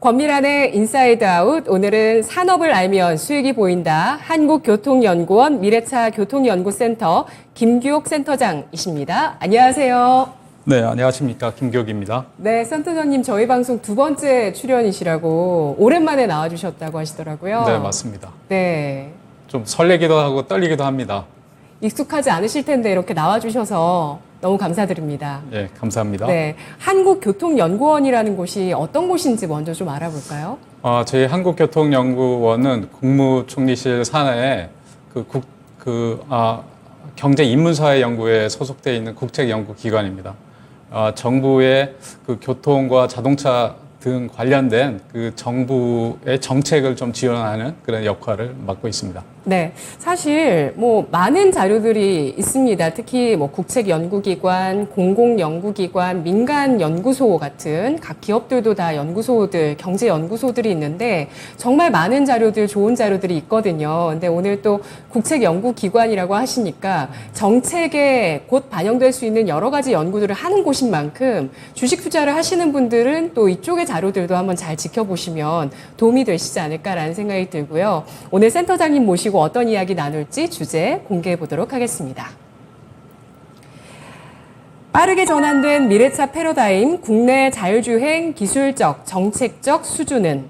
권미란의 인사이드 아웃, 오늘은 산업을 알면 수익이 보인다. 한국교통연구원 미래차 교통연구센터 김규옥 센터장이십니다. 안녕하세요. 네, 안녕하십니까. 김규옥입니다. 네, 센터장님 저희 방송 두 번째 출연이시라고 오랜만에 나와주셨다고 하시더라고요. 네, 맞습니다. 네. 좀 설레기도 하고 떨리기도 합니다. 익숙하지 않으실 텐데 이렇게 나와주셔서 너무 감사드립니다. 예, 감사합니다. 네, 한국교통연구원이라는 곳이 어떤 곳인지 먼저 좀 알아볼까요? 저희 한국교통연구원은 국무총리실 산하에 경제인문사회 연구에 소속되어 있는 국책연구기관입니다. 정부의 그 교통과 자동차 등 관련된 그 정부의 정책을 좀 지원하는 그런 역할을 맡고 있습니다. 네, 사실 많은 자료들이 있습니다. 특히 국책연구기관, 공공연구기관, 민간연구소 같은 각 기업들도 다 연구소들, 경제연구소들이 있는데 정말 많은 자료들, 좋은 자료들이 있거든요. 근데 오늘 또 국책연구기관이라고 하시니까 정책에 곧 반영될 수 있는 여러 가지 연구들을 하는 곳인 만큼 주식 투자를 하시는 분들은 또 이쪽의 자료들도 한번 잘 지켜보시면 도움이 되시지 않을까라는 생각이 들고요. 오늘 센터장님 모시고 어떤 이야기 나눌지 주제 공개해 보도록 하겠습니다. 빠르게 전환된 미래차 패러다임, 국내 자율주행 기술적, 정책적 수준은?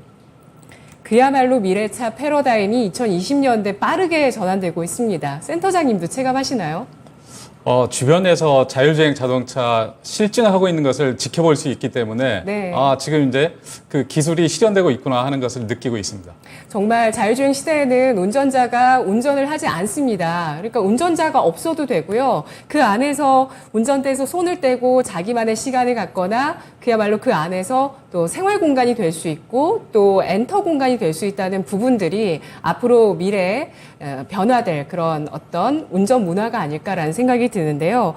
그야말로 미래차 패러다임이 2020년대 빠르게 전환되고 있습니다. 센터장님도 체감하시나요? 주변에서 자율주행 자동차 실증하고 있는 것을 지켜볼 수 있기 때문에 네. 지금 이제 그 기술이 실현되고 있구나 하는 것을 느끼고 있습니다. 정말 자율주행 시대에는 운전자가 운전을 하지 않습니다. 그러니까 운전자가 없어도 되고요. 그 안에서 운전대에서 손을 떼고 자기만의 시간을 갖거나 그야말로 그 안에서 또 생활 공간이 될 수 있고 또 엔터 공간이 될 수 있다는 부분들이 앞으로 미래에 변화될 그런 어떤 운전 문화가 아닐까라는 생각이 드는데요.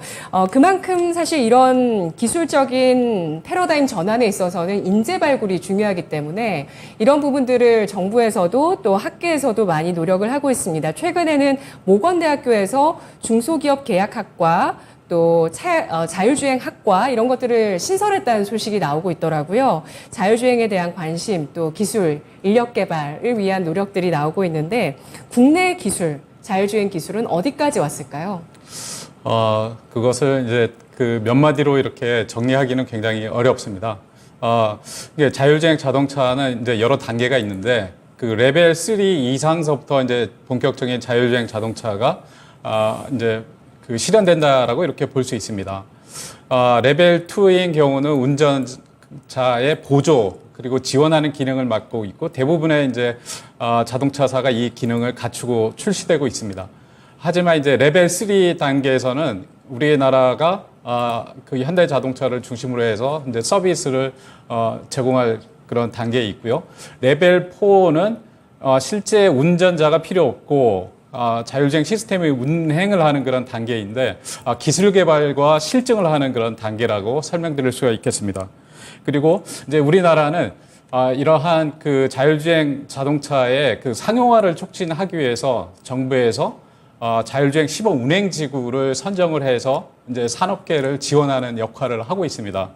그만큼 사실 이런 기술적인 패러다임 전환에 있어서는 인재 발굴이 중요하기 때문에 이런 부분들을 정부에서도 또 학계에서도 많이 노력을 하고 있습니다. 최근에는 모건대학교에서 중소기업 계약학과 또 자율주행학과 이런 것들을 신설했다는 소식이 나오고 있더라고요. 자율주행에 대한 관심, 또 기술, 인력 개발을 위한 노력들이 나오고 있는데 국내 기술, 자율주행 기술은 어디까지 왔을까요? 그것을 이제 그 몇 마디로 이렇게 정리하기는 굉장히 어렵습니다. 이게 자율주행 자동차는 이제 여러 단계가 있는데 그 레벨 3 이상서부터 이제 본격적인 자율주행 자동차가 이제 그 실현된다라고 이렇게 볼 수 있습니다. 레벨 2인 경우는 운전자의 보조 그리고 지원하는 기능을 맡고 있고 대부분의 이제 자동차사가 이 기능을 갖추고 출시되고 있습니다. 하지만 이제 레벨 3 단계에서는 우리나라가 그 현대 자동차를 중심으로 해서 이제 서비스를 제공할 그런 단계에 있고요. 레벨 4는 실제 운전자가 필요 없고 자율주행 시스템의 운행을 하는 그런 단계인데 기술 개발과 실증을 하는 그런 단계라고 설명드릴 수가 있겠습니다. 그리고 이제 우리나라는 이러한 그 자율주행 자동차의 그 상용화를 촉진하기 위해서 정부에서 자율주행 시범 운행지구를 선정을 해서 이제 산업계를 지원하는 역할을 하고 있습니다.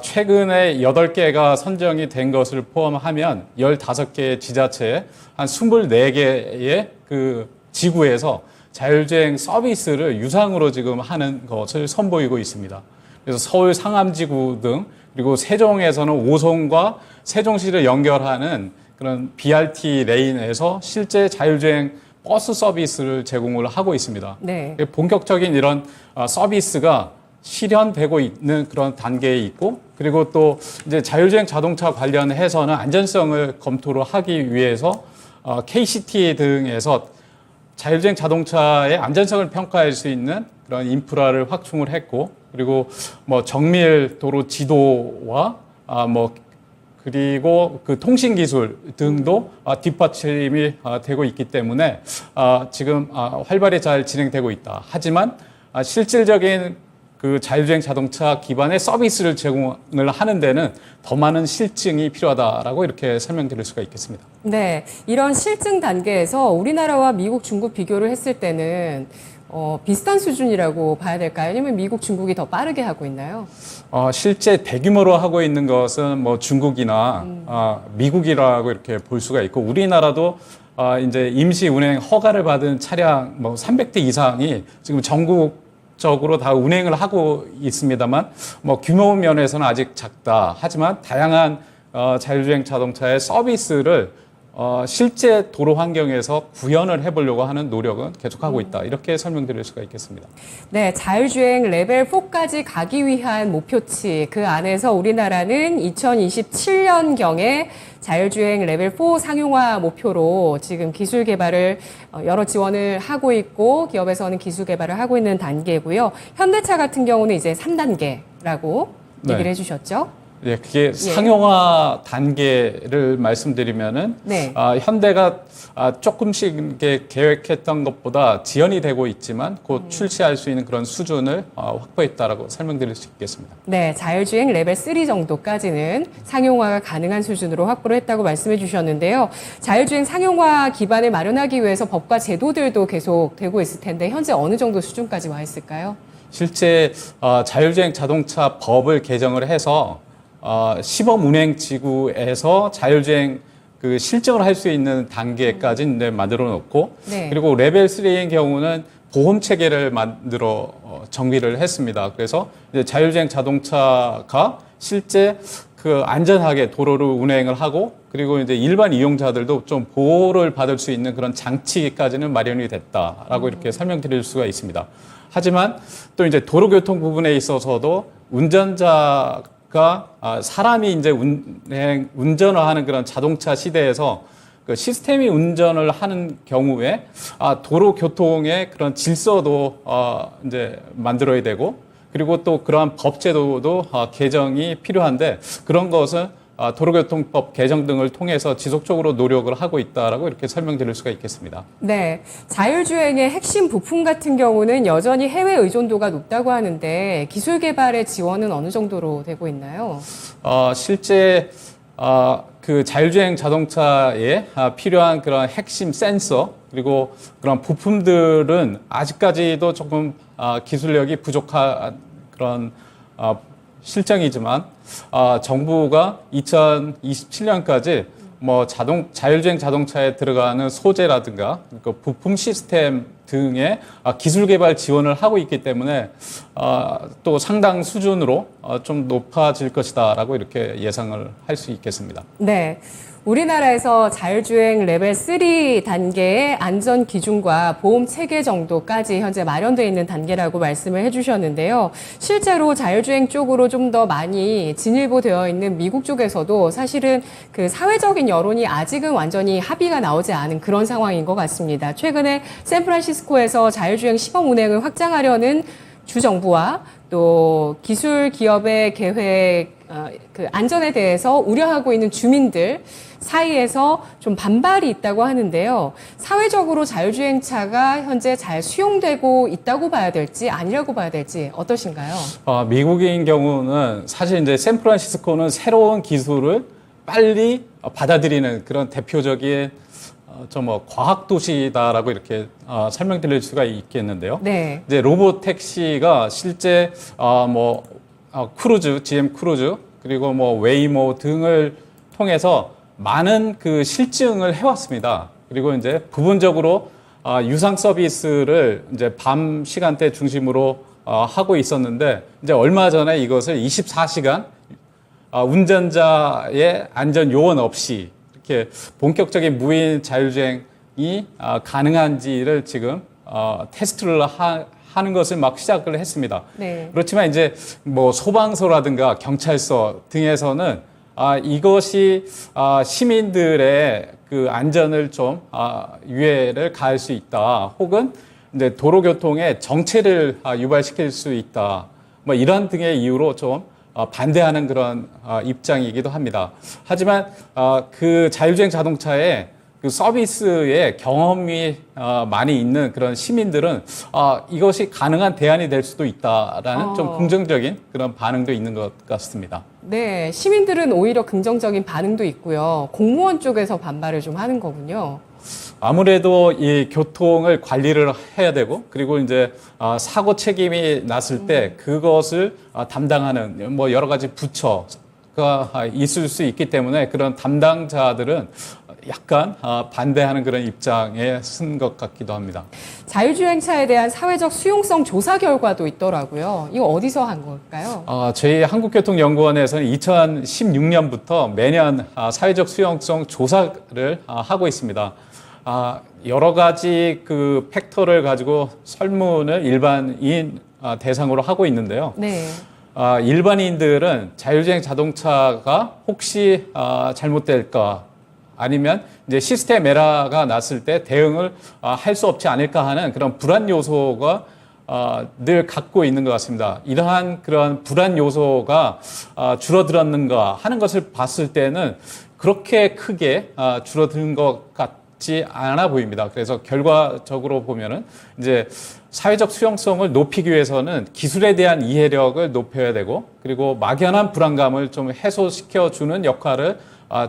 최근에 8개가 선정이 된 것을 포함하면 15개의 지자체에 한 24개의 그 지구에서 자율주행 서비스를 유상으로 지금 하는 것을 선보이고 있습니다. 그래서 서울 상암지구 등 그리고 세종에서는 오송과 세종시를 연결하는 그런 BRT 레인에서 실제 자율주행 버스 서비스를 제공을 하고 있습니다. 네. 본격적인 이런 서비스가 실현되고 있는 그런 단계에 있고 그리고 또 이제 자율주행 자동차 관련해서는 안전성을 검토를 하기 위해서 KCT 등에서 자율주행 자동차의 안전성을 평가할 수 있는 그런 인프라를 확충을 했고 그리고 정밀 도로 지도와 그리고 그 통신 기술 등도 뒷받침이 되고 있기 때문에 지금 활발히 잘 진행되고 있다. 하지만 실질적인 그 자율주행 자동차 기반의 서비스를 제공을 하는 데는 더 많은 실증이 필요하다라고 이렇게 설명드릴 수가 있겠습니다. 네, 이런 실증 단계에서 우리나라와 미국, 중국 비교를 했을 때는 비슷한 수준이라고 봐야 될까요? 아니면 미국, 중국이 더 빠르게 하고 있나요? 실제 대규모로 하고 있는 것은 뭐 중국이나 미국이라고 이렇게 볼 수가 있고 우리나라도 이제 임시 운행 허가를 받은 차량 뭐 300대 이상이 지금 전국적으로 다 운행을 하고 있습니다만 뭐 규모 면에서는 아직 작다. 하지만 다양한 자율주행 자동차의 서비스를 실제 도로 환경에서 구현을 해보려고 하는 노력은 계속하고 있다. 이렇게 설명드릴 수가 있겠습니다. 네, 자율주행 레벨 4까지 가기 위한 목표치, 그 안에서 우리나라는 2027년경에 자율주행 레벨 4 상용화 목표로 지금 기술 개발을 여러 지원을 하고 있고 기업에서는 기술 개발을 하고 있는 단계고요. 현대차 같은 경우는 이제 3단계라고 네. 얘기를 해주셨죠. 예, 그게 상용화 단계를 말씀드리면은 네. 현대가 조금씩 이렇게 계획했던 것보다 지연이 되고 있지만 곧 출시할 수 있는 그런 수준을 확보했다라고 설명드릴 수 있겠습니다. 네, 자율주행 레벨 3 정도까지는 상용화가 가능한 수준으로 확보를 했다고 말씀해 주셨는데요. 자율주행 상용화 기반을 마련하기 위해서 법과 제도들도 계속 되고 있을 텐데 현재 어느 정도 수준까지 와 있을까요? 실제 자율주행 자동차 법을 개정을 해서 시범 운행 지구에서 자율주행 그 실증을 할 수 있는 단계까지 이제 만들어 놓고 네. 그리고 레벨 3의 경우는 보험 체계를 만들어 정비를 했습니다. 그래서 이제 자율주행 자동차가 실제 그 안전하게 도로를 운행을 하고 그리고 이제 일반 이용자들도 좀 보호를 받을 수 있는 그런 장치까지는 마련이 됐다라고 이렇게 설명드릴 수가 있습니다. 하지만 또 이제 도로교통 부분에 있어서도 운전자가 사람이 이제 운전을 하는 그런 자동차 시대에서 그 시스템이 운전을 하는 경우에 도로 교통의 그런 질서도 이제 만들어야 되고 그리고 또 그러한 법제도도 개정이 필요한데 그런 것은 도로교통법 개정 등을 통해서 지속적으로 노력을 하고 있다라고 이렇게 설명드릴 수가 있겠습니다. 네, 자율주행의 핵심 부품 같은 경우는 여전히 해외 의존도가 높다고 하는데 기술 개발의 지원은 어느 정도로 되고 있나요? 실제 그 자율주행 자동차에 필요한 그런 핵심 센서 그리고 그런 부품들은 아직까지도 조금 기술력이 부족한 그런 실정이지만 정부가 2027년까지 뭐 자율주행 자동차에 들어가는 소재라든가 그 부품 시스템 등의 기술 개발 지원을 하고 있기 때문에 또 상당 수준으로 좀 높아질 것이다라고 이렇게 예상을 할 수 있겠습니다. 네. 우리나라에서 자율주행 레벨 3 단계의 안전 기준과 보험 체계 정도까지 현재 마련되어 있는 단계라고 말씀을 해주셨는데요. 실제로 자율주행 쪽으로 좀 더 많이 진일보되어 있는 미국 쪽에서도 사실은 그 사회적인 여론이 아직은 완전히 합의가 나오지 않은 그런 상황인 것 같습니다. 최근에 샌프란시스코에서 자율주행 시범 운행을 확장하려는 주정부와 또 기술 기업의 계획, 그 안전에 대해서 우려하고 있는 주민들 사이에서 좀 반발이 있다고 하는데요. 사회적으로 자율주행차가 현재 잘 수용되고 있다고 봐야 될지 아니라고 봐야 될지 어떠신가요? 미국인 경우는 사실 이제 샌프란시스코는 새로운 기술을 빨리 받아들이는 그런 대표적인 좀 뭐 과학 도시다라고 이렇게 설명드릴 수가 있겠는데요. 네. 이제 로봇 택시가 실제 크루즈, GM 크루즈 그리고 뭐 웨이모 등을 통해서 많은 그 실증을 해왔습니다. 그리고 이제 부분적으로 유상 서비스를 이제 밤 시간대 중심으로 하고 있었는데 이제 얼마 전에 이것을 24시간 운전자의 안전 요원 없이 이렇게 본격적인 무인 자율주행이 가능한지를 지금 테스트를 하는 것을 막 시작을 했습니다. 네. 그렇지만 이제 뭐 소방서라든가 경찰서 등에서는 이것이 시민들의 그 안전을 좀 유해를 가할 수 있다. 혹은 이제 도로교통의 정체를 유발시킬 수 있다. 뭐 이런 등의 이유로 좀 반대하는 그런 입장이기도 합니다. 하지만 그 자율주행 자동차의 그 서비스에 경험이 많이 있는 그런 시민들은 이것이 가능한 대안이 될 수도 있다라는 좀 긍정적인 그런 반응도 있는 것 같습니다. 네, 시민들은 오히려 긍정적인 반응도 있고요. 공무원 쪽에서 반발을 좀 하는 거군요. 아무래도 이 교통을 관리를 해야 되고 그리고 이제 사고 책임이 났을 때 그것을 담당하는 뭐 여러 가지 부처가 있을 수 있기 때문에 그런 담당자들은 약간 반대하는 그런 입장에 쓴 것 같기도 합니다. 자율주행차에 대한 사회적 수용성 조사 결과도 있더라고요. 이거 어디서 한 걸까요? 저희 한국교통연구원에서는 2016년부터 매년 사회적 수용성 조사를 하고 있습니다. 여러 가지 그 팩터를 가지고 설문을 일반인 대상으로 하고 있는데요. 네. 일반인들은 자율주행 자동차가 혹시 잘못될까 아니면 이제 시스템 에러가 났을 때 대응을 할 수 없지 않을까 하는 그런 불안 요소가 늘 갖고 있는 것 같습니다. 이러한 그런 불안 요소가 줄어들었는가 하는 것을 봤을 때는 그렇게 크게 줄어드는 것 같지 않아 보입니다. 그래서 결과적으로 보면은 이제 사회적 수용성을 높이기 위해서는 기술에 대한 이해력을 높여야 되고 그리고 막연한 불안감을 좀 해소시켜 주는 역할을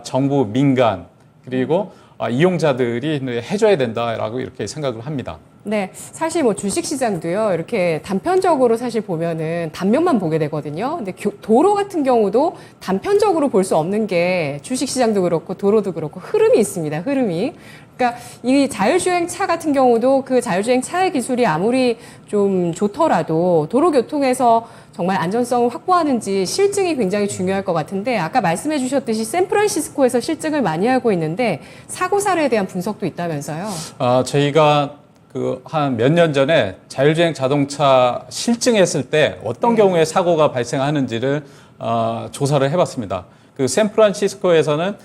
정부, 민간 그리고 이용자들이 해줘야 된다라고 이렇게 생각을 합니다. 네, 사실 뭐 주식시장도요, 이렇게 단편적으로 사실 보면은 단면만 보게 되거든요. 근데 도로 같은 경우도 단편적으로 볼 수 없는 게 주식시장도 그렇고 도로도 그렇고 흐름이 있습니다, 흐름이. 그러니까 이 자율주행차 같은 경우도 그 자율주행차의 기술이 아무리 좀 좋더라도 도로교통에서 정말 안전성을 확보하는지 실증이 굉장히 중요할 것 같은데 아까 말씀해 주셨듯이 샌프란시스코에서 실증을 많이 하고 있는데 사고 사례에 대한 분석도 있다면서요? 저희가 그 한 몇 년 전에 자율주행 자동차 실증했을 때 어떤 경우에 사고가 발생하는지를 조사를 해봤습니다. 그 샌프란시스코에서는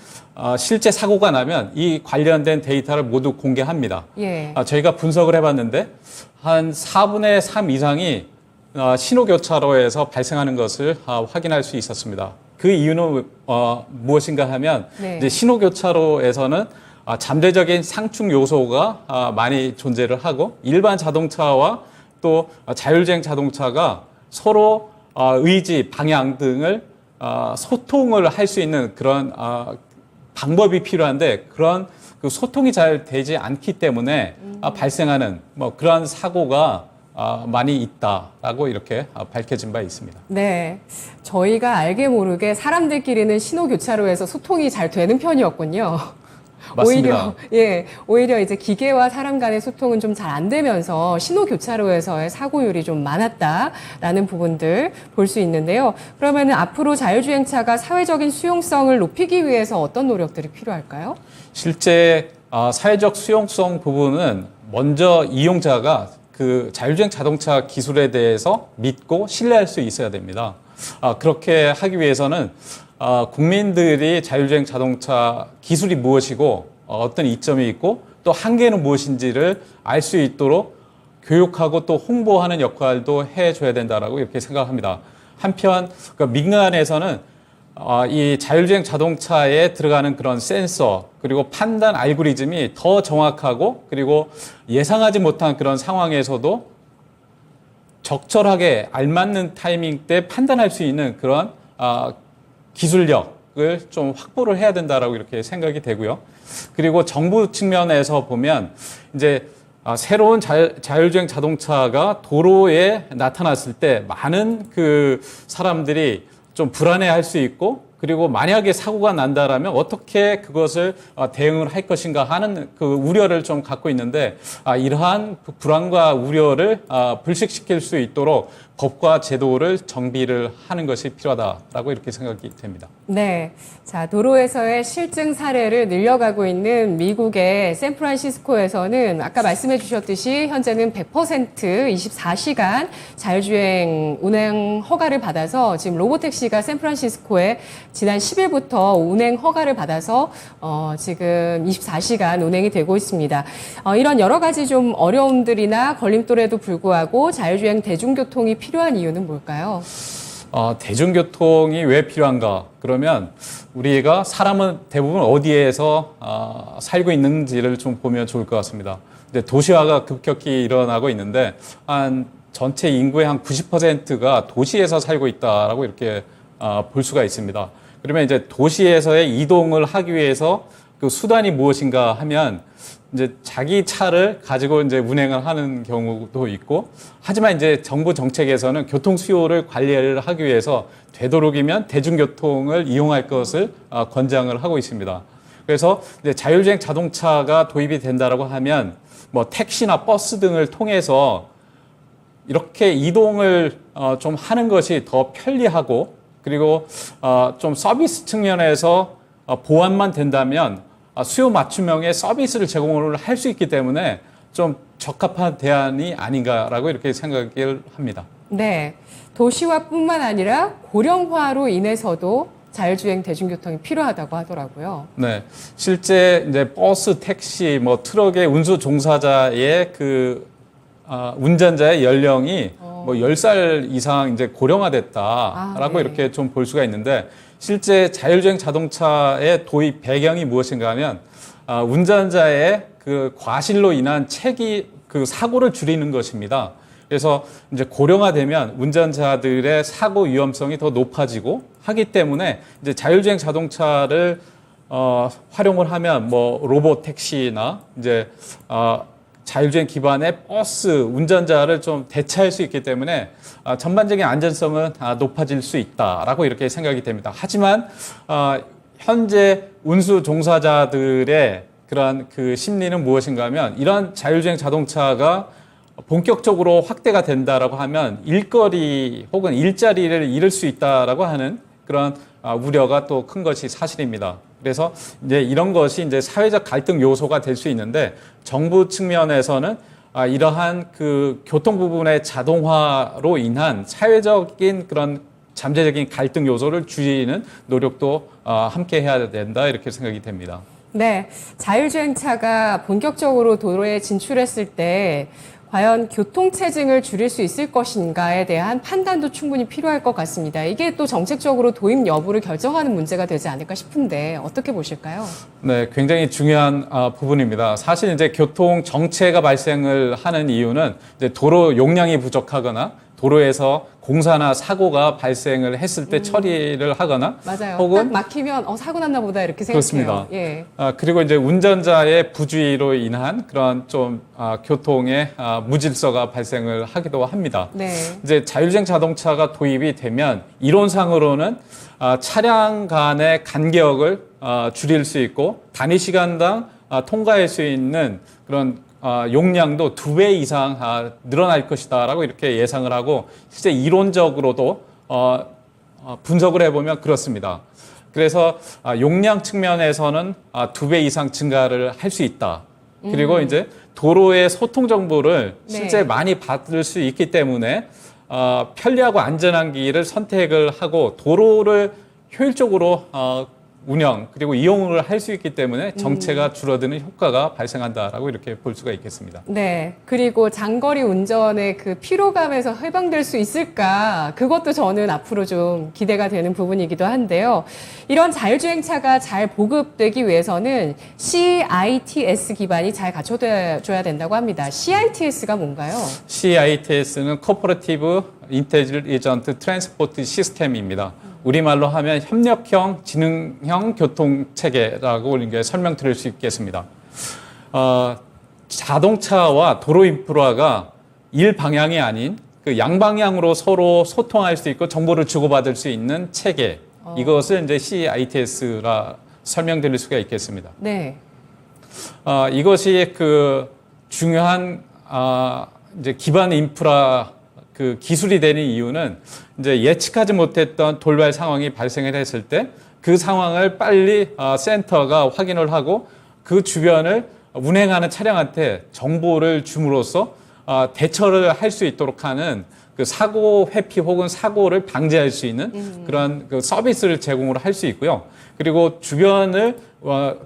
실제 사고가 나면 이 관련된 데이터를 모두 공개합니다. 예. 저희가 분석을 해봤는데 한 4분의 3 이상이 신호교차로에서 발생하는 것을 확인할 수 있었습니다. 그 이유는 무엇인가 하면 네. 이제 신호교차로에서는 잠재적인 상충 요소가 많이 존재를 하고 일반 자동차와 또 자율주행 자동차가 서로 의지, 방향 등을 소통을 할 수 있는 그런 방법이 필요한데 그런 그 소통이 잘 되지 않기 때문에 발생하는 뭐 그런 사고가 많이 있다라고 이렇게 밝혀진 바 있습니다. 네. 저희가 알게 모르게 사람들끼리는 신호교차로에서 소통이 잘 되는 편이었군요. 맞습니다. 오히려 이제 기계와 사람 간의 소통은 좀 잘 안 되면서 신호교차로에서의 사고율이 좀 많았다라는 부분들 볼 수 있는데요. 그러면 앞으로 자율주행차가 사회적인 수용성을 높이기 위해서 어떤 노력들이 필요할까요? 실제 사회적 수용성 부분은 먼저 이용자가 그 자율주행 자동차 기술에 대해서 믿고 신뢰할 수 있어야 됩니다. 그렇게 하기 위해서는 국민들이 자율주행 자동차 기술이 무엇이고 어떤 이점이 있고 또 한계는 무엇인지를 알 수 있도록 교육하고 또 홍보하는 역할도 해줘야 된다라고 이렇게 생각합니다. 한편 민간에서는 이 자율주행 자동차에 들어가는 그런 센서 그리고 판단 알고리즘이 더 정확하고 그리고 예상하지 못한 그런 상황에서도 적절하게 알맞는 타이밍 때 판단할 수 있는 그런 기술력을 좀 확보를 해야 된다라고 이렇게 생각이 되고요. 그리고 정부 측면에서 보면 이제 새로운 자율주행 자동차가 도로에 나타났을 때 많은 그 사람들이 좀 불안해할 수 있고 그리고 만약에 사고가 난다라면 어떻게 그것을 대응을 할 것인가 하는 그 우려를 좀 갖고 있는데 이러한 불안과 우려를 불식시킬 수 있도록 법과 제도를 정비를 하는 것이 필요하다라고 이렇게 생각이 됩니다. 네. 자, 도로에서의 실증 사례를 늘려가고 있는 미국의 샌프란시스코에서는 아까 말씀해 주셨듯이 현재는 100% 24시간 자율주행 운행 허가를 받아서 지금 로보택시가 샌프란시스코에 지난 10일부터 운행 허가를 받아서 지금 24시간 운행이 되고 있습니다. 이런 여러 가지 좀 어려움들이나 걸림돌에도 불구하고 자율주행 대중교통이 필요한 이유는 뭘까요? 대중교통이 왜 필요한가? 그러면 우리가 사람은 대부분 어디에서 살고 있는지를 좀 보면 좋을 것 같습니다. 근데 도시화가 급격히 일어나고 있는데 한 전체 인구의 한 90%가 도시에서 살고 있다라고 이렇게 볼 수가 있습니다. 그러면 이제 도시에서의 이동을 하기 위해서 그 수단이 무엇인가 하면 이제 자기 차를 가지고 이제 운행을 하는 경우도 있고, 하지만 이제 정부 정책에서는 교통 수요를 관리를 하기 위해서 되도록이면 대중교통을 이용할 것을 권장을 하고 있습니다. 그래서 이제 자율주행 자동차가 도입이 된다라고 하면 뭐 택시나 버스 등을 통해서 이렇게 이동을 좀 하는 것이 더 편리하고, 그리고 좀 서비스 측면에서 보완만 된다면 수요 맞춤형의 서비스를 제공을 할 수 있기 때문에 좀 적합한 대안이 아닌가라고 이렇게 생각을 합니다. 네. 도시화뿐만 아니라 고령화로 인해서도 자율주행 대중교통이 필요하다고 하더라고요. 네. 실제 이제 버스, 택시, 뭐 트럭의 운수 종사자의 운전자의 연령이 뭐 10살 이상 이제 고령화됐다라고 네. 이렇게 좀 볼 수가 있는데, 실제 자율주행 자동차의 도입 배경이 무엇인가 하면 운전자의 그 과실로 인한 사고를 줄이는 것입니다. 그래서 이제 고령화되면 운전자들의 사고 위험성이 더 높아지고 하기 때문에 이제 자율주행 자동차를 활용을 하면 뭐 로봇 택시나 이제 자율주행 기반의 버스 운전자를 좀 대체할 수 있기 때문에 전반적인 안전성은 높아질 수 있다라고 이렇게 생각이 됩니다. 하지만 현재 운수 종사자들의 그런 그 심리는 무엇인가 하면, 이런 자율주행 자동차가 본격적으로 확대가 된다라고 하면 일거리 혹은 일자리를 잃을 수 있다라고 하는 그런 우려가 또 큰 것이 사실입니다. 그래서 이제 이런 것이 이제 사회적 갈등 요소가 될 수 있는데, 정부 측면에서는 이러한 그 교통 부분의 자동화로 인한 사회적인 그런 잠재적인 갈등 요소를 줄이는 노력도 함께 해야 된다, 이렇게 생각이 됩니다. 네. 자율주행차가 본격적으로 도로에 진출했을 때 과연 교통체증을 줄일 수 있을 것인가에 대한 판단도 충분히 필요할 것 같습니다. 이게 또 정책적으로 도입 여부를 결정하는 문제가 되지 않을까 싶은데 어떻게 보실까요? 네, 굉장히 중요한 부분입니다. 사실 이제 교통 정체가 발생을 하는 이유는 이제 도로 용량이 부족하거나 도로에서 공사나 사고가 발생을 했을 때 처리를 하거나, 맞아요. 혹은 딱 막히면 사고 났나 보다 이렇게 그렇습니다. 생각해요. 예. 그리고 이제 운전자의 부주의로 인한 그런 좀 교통의 무질서가 발생을 하기도 합니다. 네. 이제 자율주행 자동차가 도입이 되면 이론상으로는 차량 간의 간격을 줄일 수 있고, 단위 시간당 통과할 수 있는 그런 용량도 2배 이상 늘어날 것이다라고 이렇게 예상을 하고, 실제 이론적으로도 분석을 해보면 그렇습니다. 그래서 용량 측면에서는 2배 이상 증가를 할 수 있다. 그리고 이제 도로의 소통 정보를 실제 네. 많이 받을 수 있기 때문에 편리하고 안전한 길을 선택을 하고 도로를 효율적으로 운영 그리고 이용을 할 수 있기 때문에 정체가 줄어드는 효과가 발생한다라고 이렇게 볼 수가 있겠습니다. 네. 그리고 장거리 운전의 그 피로감에서 해방될 수 있을까? 그것도 저는 앞으로 좀 기대가 되는 부분이기도 한데요. 이런 자율주행차가 잘 보급되기 위해서는 CITS 기반이 잘 갖춰져야 된다고 합니다. CITS가 뭔가요? CITS는 Cooperative Intelligent Transport System입니다. 우리말로 하면 협력형 지능형 교통체계라고 이렇게 설명드릴 수 있겠습니다. 자동차와 도로 인프라가 일방향이 아닌 그 양방향으로 서로 소통할 수 있고 정보를 주고받을 수 있는 체계, 이것을 이제 CITS라 설명드릴 수가 있겠습니다. 네. 이것이 그 중요한 이제 기반 인프라 그 기술이 되는 이유는 이제 예측하지 못했던 돌발 상황이 발생을 했을 때 그 상황을 빨리 센터가 확인을 하고 그 주변을 운행하는 차량한테 정보를 줌으로써 대처를 할 수 있도록 하는 그 사고 회피 혹은 사고를 방지할 수 있는 그런 그 서비스를 제공을 할 수 있고요. 그리고 주변을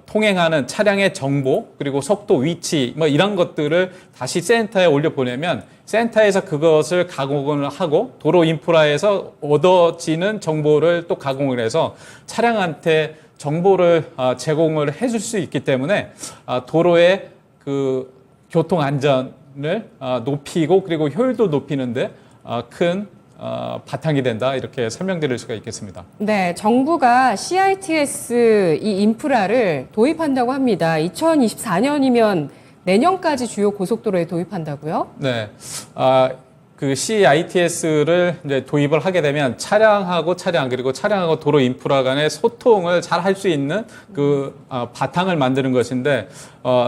통행하는 차량의 정보, 그리고 속도, 위치, 뭐 이런 것들을 다시 센터에 올려보내면 센터에서 그것을 가공을 하고 도로 인프라에서 얻어지는 정보를 또 가공을 해서 차량한테 정보를 제공을 해줄 수 있기 때문에 도로의 그 교통 안전을 높이고 그리고 효율도 높이는데 큰 바탕이 된다, 이렇게 설명드릴 수가 있겠습니다. 네, 정부가 CITS 이 인프라를 도입한다고 합니다. 2024년이면 내년까지 주요 고속도로에 도입한다고요? 네. 그 CITS를 이제 도입을 하게 되면 차량하고 차량 그리고 차량하고 도로 인프라 간의 소통을 잘 할 수 있는 그 바탕을 만드는 것인데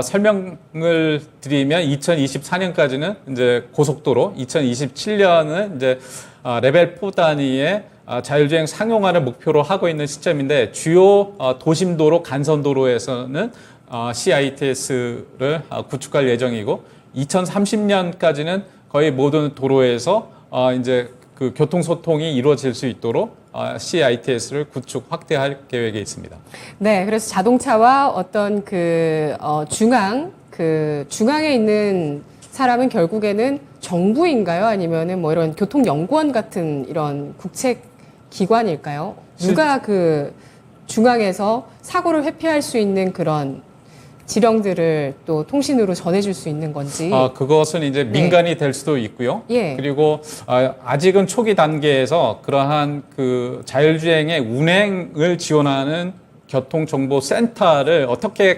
설명을 드리면 2024년까지는 이제 고속도로, 2027년은 이제 레벨 4 단위의 자율주행 상용화를 목표로 하고 있는 시점인데 주요 도심도로, 간선도로에서는 CITS를 구축할 예정이고 2030년까지는 거의 모든 도로에서 이제 그 교통소통이 이루어질 수 있도록 CITS를 구축 확대할 계획에 있습니다. 네, 그래서 자동차와 어떤 중앙에 있는 사람은 결국에는 정부인가요? 아니면은 뭐 이런 교통연구원 같은 이런 국책 기관일까요? 누가 그 중앙에서 사고를 회피할 수 있는 그런 지령들을 또 통신으로 전해줄 수 있는 건지. 그것은 이제 민간이 될 수도 있고요. 예. 그리고 아직은 초기 단계에서 그러한 그 자율주행의 운행을 지원하는 교통정보센터를 어떻게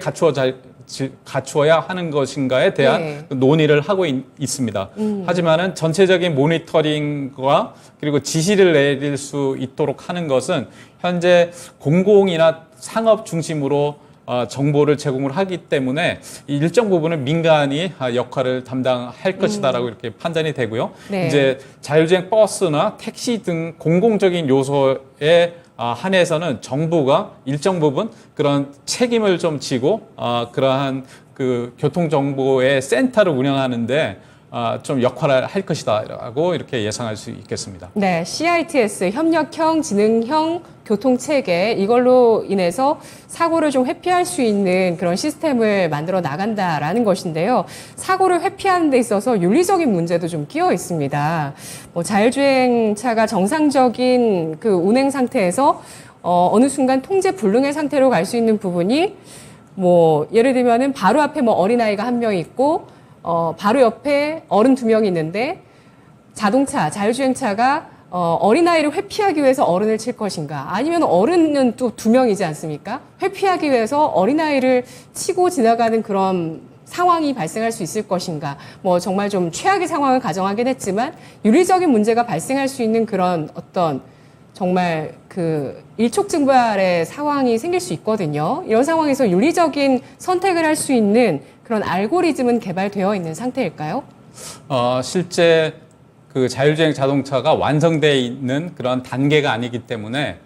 갖추어야 하는 것인가에 대한 논의를 하고 있습니다. 하지만은 전체적인 모니터링과 그리고 지시를 내릴 수 있도록 하는 것은 현재 공공이나 상업 중심으로 정보를 제공을 하기 때문에 일정 부분은 민간이 역할을 담당할 것이다라고 이렇게 판단이 되고요. 네. 이제 자율주행 버스나 택시 등 공공적인 요소에 한해서는 정부가 일정 부분 그런 책임을 좀 지고 그러한 그 교통정보의 센터를 운영하는데 좀 역할을 할 것이다라고 이렇게 예상할 수 있겠습니다. 네, CITS 협력형 지능형 교통체계 이걸로 인해서 사고를 좀 회피할 수 있는 그런 시스템을 만들어 나간다라는 것인데요. 사고를 회피하는 데 있어서 윤리적인 문제도 좀 끼어 있습니다. 자율주행차가 정상적인 그 운행 상태에서 어느 순간 통제 불능의 상태로 갈 수 있는 부분이 예를 들면은 바로 앞에 어린아이가 한 명 있고 바로 옆에 어른 2명이 있는데 자율주행차가 어린아이를 회피하기 위해서 어른을 칠 것인가 아니면 어른은 또 2명이지 않습니까? 회피하기 위해서 어린아이를 치고 지나가는 그런 상황이 발생할 수 있을 것인가 정말 좀 최악의 상황을 가정하긴 했지만 윤리적인 문제가 발생할 수 있는 그런 어떤 정말 그 일촉즉발의 상황이 생길 수 있거든요. 이런 상황에서 윤리적인 선택을 할 수 있는 그런 알고리즘은 개발되어 있는 상태일까요? 실제 그 자율주행 자동차가 완성되어 있는 그런 단계가 아니기 때문에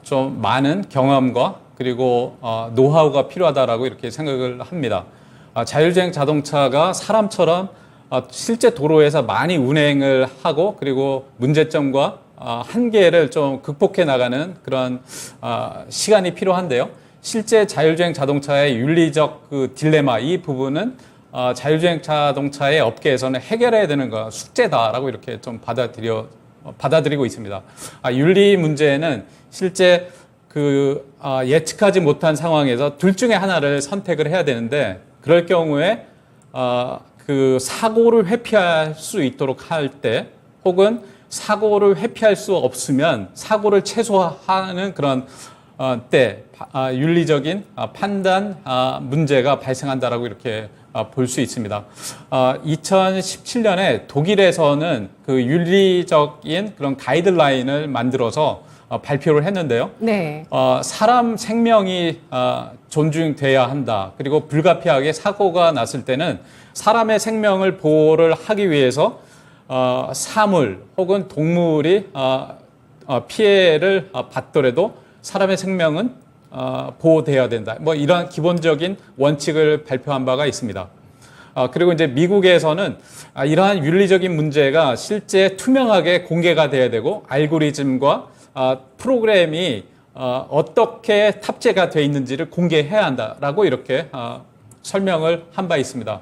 좀 많은 경험과 그리고 노하우가 필요하다라고 이렇게 생각을 합니다. 자율주행 자동차가 사람처럼 실제 도로에서 많이 운행을 하고 그리고 문제점과 한계를 좀 극복해 나가는 그런 시간이 필요한데요. 실제 자율주행 자동차의 윤리적 그 딜레마 이 부분은 자율주행 자동차의 업계에서는 해결해야 되는 거 숙제다라고 이렇게 좀 받아들이고 있습니다. 윤리 문제는 실제 그 예측하지 못한 상황에서 둘 중에 하나를 선택을 해야 되는데 그럴 경우에 그 사고를 회피할 수 있도록 할 때 혹은 사고를 회피할 수 없으면 사고를 최소화하는 그런 때 윤리적인 판단 문제가 발생한다라고 이렇게 볼 수 있습니다. 2017년에 독일에서는 그 윤리적인 그런 가이드라인을 만들어서 발표를 했는데요. 네. 사람 생명이 존중돼야 한다. 그리고 불가피하게 사고가 났을 때는 사람의 생명을 보호를 하기 위해서 사물 혹은 동물이 피해를 받더라도 사람의 생명은 보호돼야 된다. 이러한 기본적인 원칙을 발표한 바가 있습니다. 그리고 이제 미국에서는 이러한 윤리적인 문제가 실제 투명하게 공개가 돼야 되고 알고리즘과 프로그램이 어떻게 탑재가 돼 있는지를 공개해야 한다라고 이렇게 설명을 한 바 있습니다.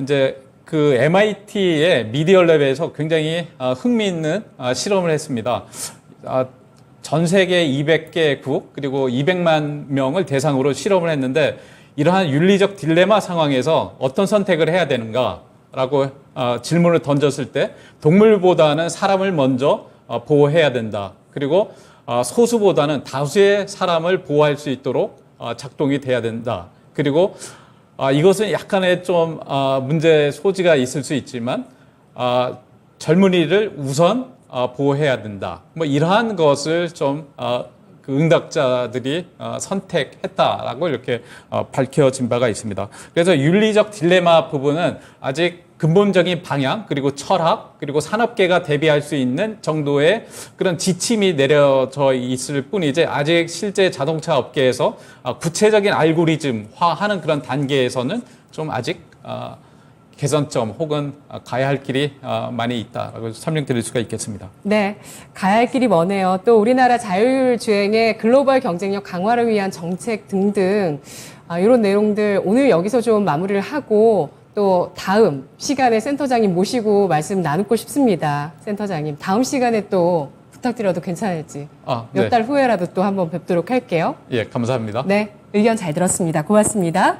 이제 그 MIT의 미디어랩에서 굉장히 흥미있는 실험을 했습니다. 전 세계 200개국 그리고 200만 명을 대상으로 실험을 했는데 이러한 윤리적 딜레마 상황에서 어떤 선택을 해야 되는가라고 질문을 던졌을 때 동물보다는 사람을 먼저 보호해야 된다. 그리고 소수보다는 다수의 사람을 보호할 수 있도록 작동이 돼야 된다. 그리고 이것은 약간의 좀 문제 소지가 있을 수 있지만 젊은이를 우선 보호해야 된다. 뭐 이러한 것을 좀 그 응답자들이 선택했다라고 이렇게 밝혀진 바가 있습니다. 그래서 윤리적 딜레마 부분은 아직 근본적인 방향, 그리고 철학, 그리고 산업계가 대비할 수 있는 정도의 그런 지침이 내려져 있을 뿐이지 아직 실제 자동차 업계에서 구체적인 알고리즘화하는 그런 단계에서는 좀 아직 개선점 혹은 가야 할 길이 많이 있다라고 설명드릴 수가 있겠습니다. 네, 가야 할 길이 머네요. 또 우리나라 자율주행의 글로벌 경쟁력 강화를 위한 정책 등등 이런 내용들 오늘 여기서 좀 마무리를 하고 또 다음 시간에 센터장님 모시고 말씀 나누고 싶습니다. 센터장님, 다음 시간에 또 부탁드려도 괜찮을지 몇 네. 달 후에라도 또 한번 뵙도록 할게요. 예, 감사합니다. 네, 의견 잘 들었습니다. 고맙습니다.